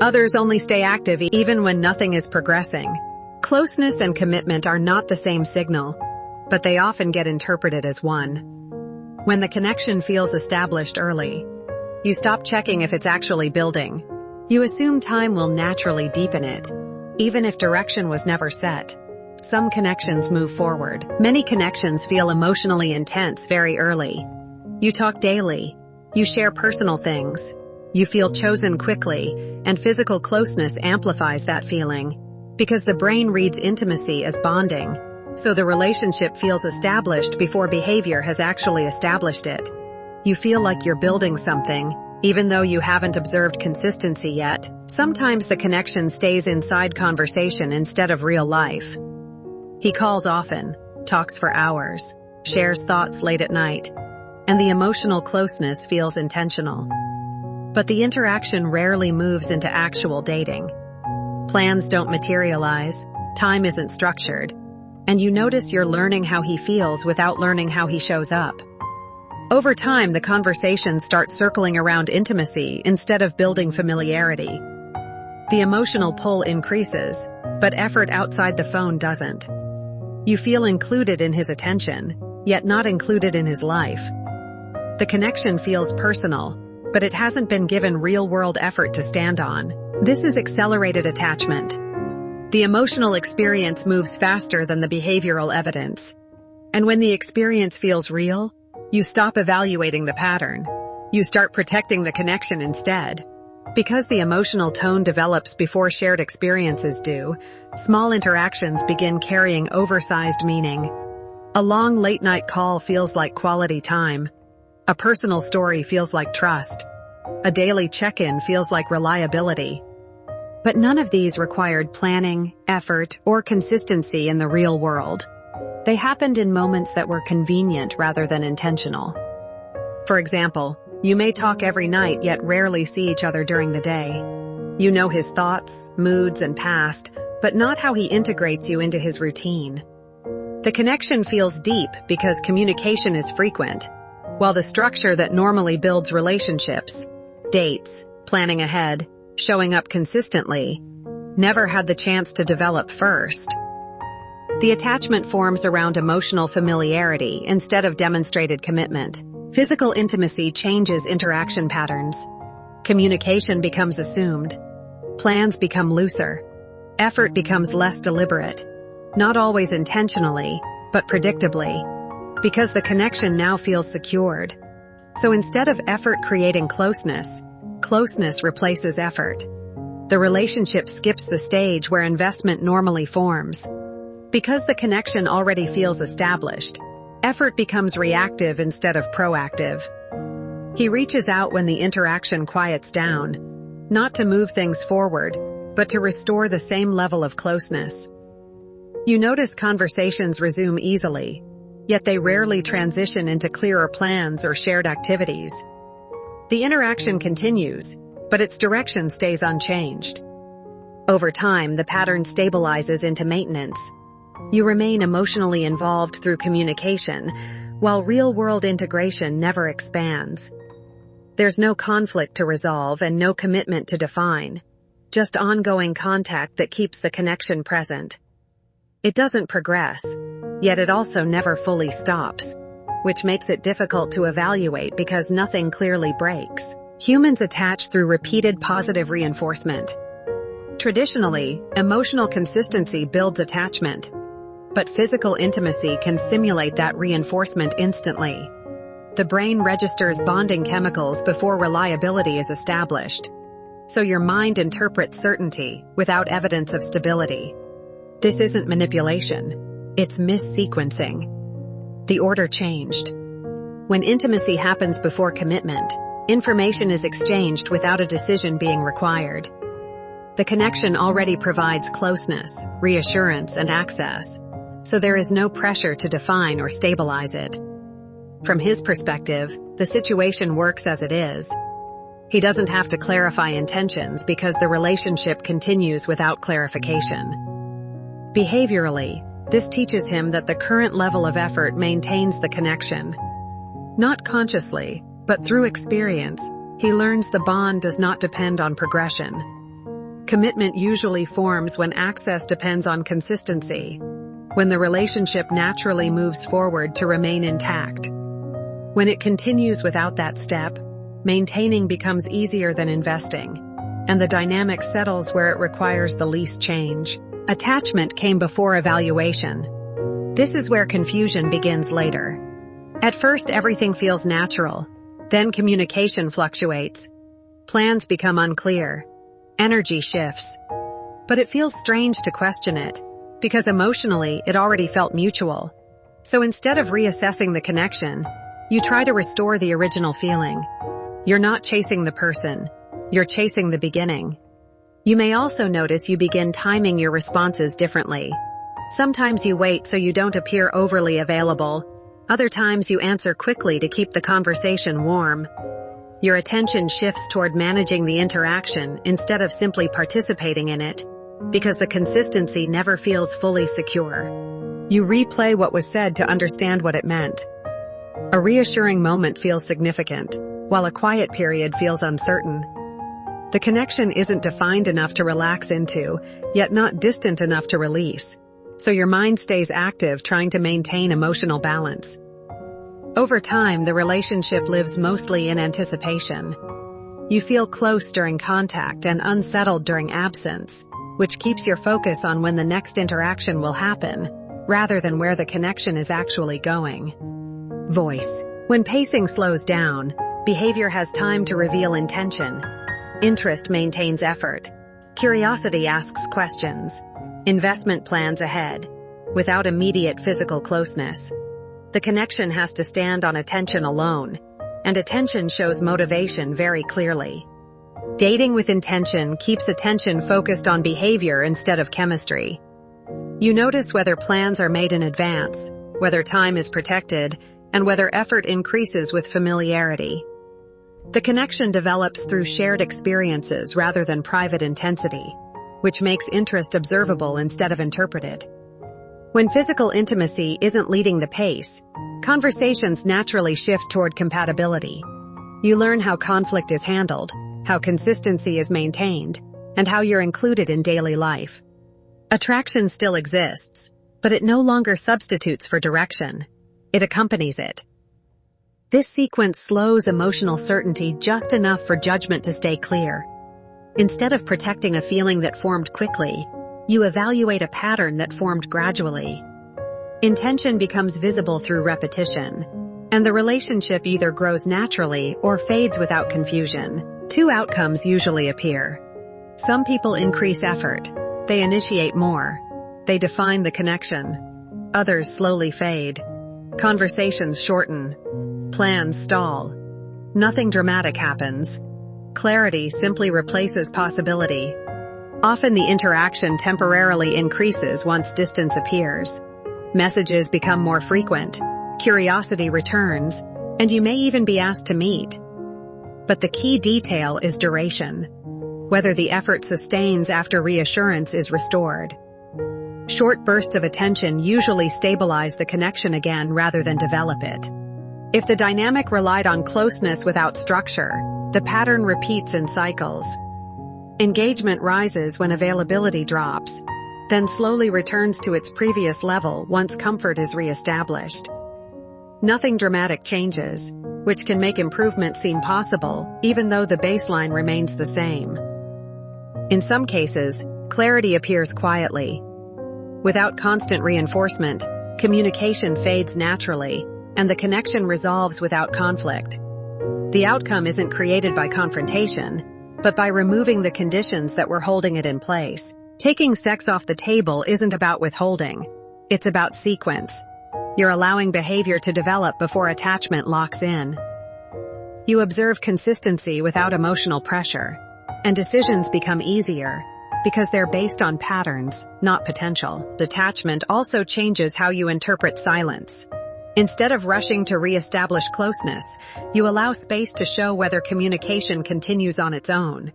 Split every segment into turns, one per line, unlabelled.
Others only stay active even when nothing is progressing. Closeness and commitment are not the same signal, but they often get interpreted as one. When the connection feels established early, you stop checking if it's actually building. You assume time will naturally deepen it, even if direction was never set. Some connections move forward. Many connections feel emotionally intense very early. You talk daily. You share personal things. You feel chosen quickly, and physical closeness amplifies that feeling. Because the brain reads intimacy as bonding, so the relationship feels established before behavior has actually established it. You feel like you're building something, even though you haven't observed consistency yet. Sometimes the connection stays inside conversation instead of real life. He calls often, talks for hours, shares thoughts late at night, and the emotional closeness feels intentional. But the interaction rarely moves into actual dating. Plans don't materialize, time isn't structured, and you notice you're learning how he feels without learning how he shows up. Over time, the conversations start circling around intimacy instead of building familiarity. The emotional pull increases, but effort outside the phone doesn't. You feel included in his attention, yet not included in his life. The connection feels personal, but it hasn't been given real-world effort to stand on. This is accelerated attachment. The emotional experience moves faster than the behavioral evidence. And when the experience feels real, you stop evaluating the pattern. You start protecting the connection instead. Because the emotional tone develops before shared experiences do, small interactions begin carrying oversized meaning. A long late-night call feels like quality time. A personal story feels like trust. A daily check-in feels like reliability. But none of these required planning, effort, or consistency in the real world. They happened in moments that were convenient rather than intentional. For example, you may talk every night yet rarely see each other during the day. You know his thoughts, moods, and past, but not how he integrates you into his routine. The connection feels deep because communication is frequent, while the structure that normally builds relationships, dates, planning ahead, showing up consistently, never had the chance to develop first. The attachment forms around emotional familiarity instead of demonstrated commitment. Physical intimacy changes interaction patterns. Communication becomes assumed. Plans become looser. Effort becomes less deliberate. Not always intentionally, but predictably. Because the connection now feels secured. So instead of effort creating closeness, closeness replaces effort. The relationship skips the stage where investment normally forms. Because the connection already feels established, effort becomes reactive instead of proactive. He reaches out when the interaction quiets down, not to move things forward, but to restore the same level of closeness. You notice conversations resume easily, yet they rarely transition into clearer plans or shared activities. The interaction continues, but its direction stays unchanged. Over time, the pattern stabilizes into maintenance. You remain emotionally involved through communication, while real-world integration never expands. There's no conflict to resolve and no commitment to define, just ongoing contact that keeps the connection present. It doesn't progress, yet it also never fully stops, which makes it difficult to evaluate because nothing clearly breaks. Humans attach through repeated positive reinforcement. Traditionally, emotional consistency builds attachment, but physical intimacy can simulate that reinforcement instantly. The brain registers bonding chemicals before reliability is established, so your mind interprets certainty without evidence of stability. This isn't manipulation, it's missequencing. The order changed. When intimacy happens before commitment, information is exchanged without a decision being required. The connection already provides closeness, reassurance, and access, so there is no pressure to define or stabilize it. From his perspective, the situation works as it is. He doesn't have to clarify intentions because the relationship continues without clarification. Behaviorally, this teaches him that the current level of effort maintains the connection. Not consciously, but through experience, he learns the bond does not depend on progression. Commitment usually forms when access depends on consistency, when the relationship naturally moves forward to remain intact. When it continues without that step, maintaining becomes easier than investing, and the dynamic settles where it requires the least change. Attachment came before evaluation. This is where confusion begins later. At first, everything feels natural. Then communication fluctuates. Plans become unclear. Energy shifts. But it feels strange to question it, because emotionally it already felt mutual. So instead of reassessing the connection, you try to restore the original feeling. You're not chasing the person. You're chasing the beginning. You may also notice you begin timing your responses differently. Sometimes you wait so you don't appear overly available. Other times you answer quickly to keep the conversation warm. Your attention shifts toward managing the interaction instead of simply participating in it, because the consistency never feels fully secure. You replay what was said to understand what it meant. A reassuring moment feels significant, while a quiet period feels uncertain. The connection isn't defined enough to relax into, yet not distant enough to release. So your mind stays active trying to maintain emotional balance. Over time, the relationship lives mostly in anticipation. You feel close during contact and unsettled during absence, which keeps your focus on when the next interaction will happen, rather than where the connection is actually going. Voice. When pacing slows down, behavior has time to reveal intention. Interest maintains effort. Curiosity asks questions. Investment plans ahead, without immediate physical closeness. The connection has to stand on attention alone, and attention shows motivation very clearly. Dating with intention keeps attention focused on behavior instead of chemistry. You notice whether plans are made in advance, whether time is protected, and whether effort increases with familiarity. The connection develops through shared experiences rather than private intensity, which makes interest observable instead of interpreted. When physical intimacy isn't leading the pace, conversations naturally shift toward compatibility. You learn how conflict is handled, how consistency is maintained, and how you're included in daily life. Attraction still exists, but it no longer substitutes for direction. It accompanies it. This sequence slows emotional certainty just enough for judgment to stay clear. Instead of protecting a feeling that formed quickly, you evaluate a pattern that formed gradually. Intention becomes visible through repetition, and the relationship either grows naturally or fades without confusion. Two outcomes usually appear. Some people increase effort. They initiate more. They define the connection. Others slowly fade. Conversations shorten. Plans stall. Nothing dramatic happens. Clarity simply replaces possibility. Often the interaction temporarily increases once distance appears. Messages become more frequent, curiosity returns, and you may even be asked to meet. But the key detail is duration. Whether the effort sustains after reassurance is restored. Short bursts of attention usually stabilize the connection again rather than develop it. If the dynamic relied on closeness without structure, the pattern repeats in cycles. Engagement rises when availability drops, then slowly returns to its previous level once comfort is reestablished. Nothing dramatic changes, which can make improvement seem possible even though the baseline remains the same. In some cases, clarity appears quietly. Without constant reinforcement, communication fades naturally, and the connection resolves without conflict. The outcome isn't created by confrontation, but by removing the conditions that were holding it in place. Taking sex off the table isn't about withholding. It's about sequence. You're allowing behavior to develop before attachment locks in. You observe consistency without emotional pressure, and decisions become easier because they're based on patterns, not potential. Detachment also changes how you interpret silence. Instead of rushing to reestablish closeness, you allow space to show whether communication continues on its own.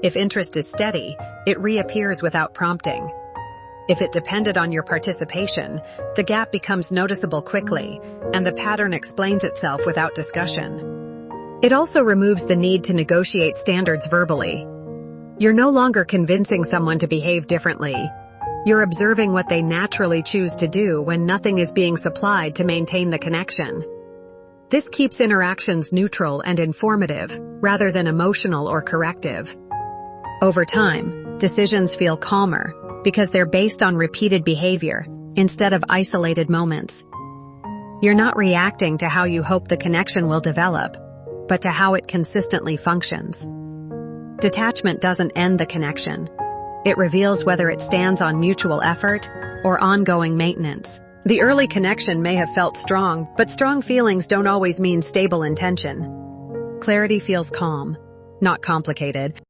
If interest is steady, it reappears without prompting. If it depended on your participation, the gap becomes noticeable quickly, and the pattern explains itself without discussion. It also removes the need to negotiate standards verbally. You're no longer convincing someone to behave differently. You're observing what they naturally choose to do when nothing is being supplied to maintain the connection. This keeps interactions neutral and informative, rather than emotional or corrective. Over time, decisions feel calmer because they're based on repeated behavior instead of isolated moments. You're not reacting to how you hope the connection will develop, but to how it consistently functions. Detachment doesn't end the connection. It reveals whether it stands on mutual effort or ongoing maintenance. The early connection may have felt strong, but strong feelings don't always mean stable intention. Clarity feels calm, not complicated.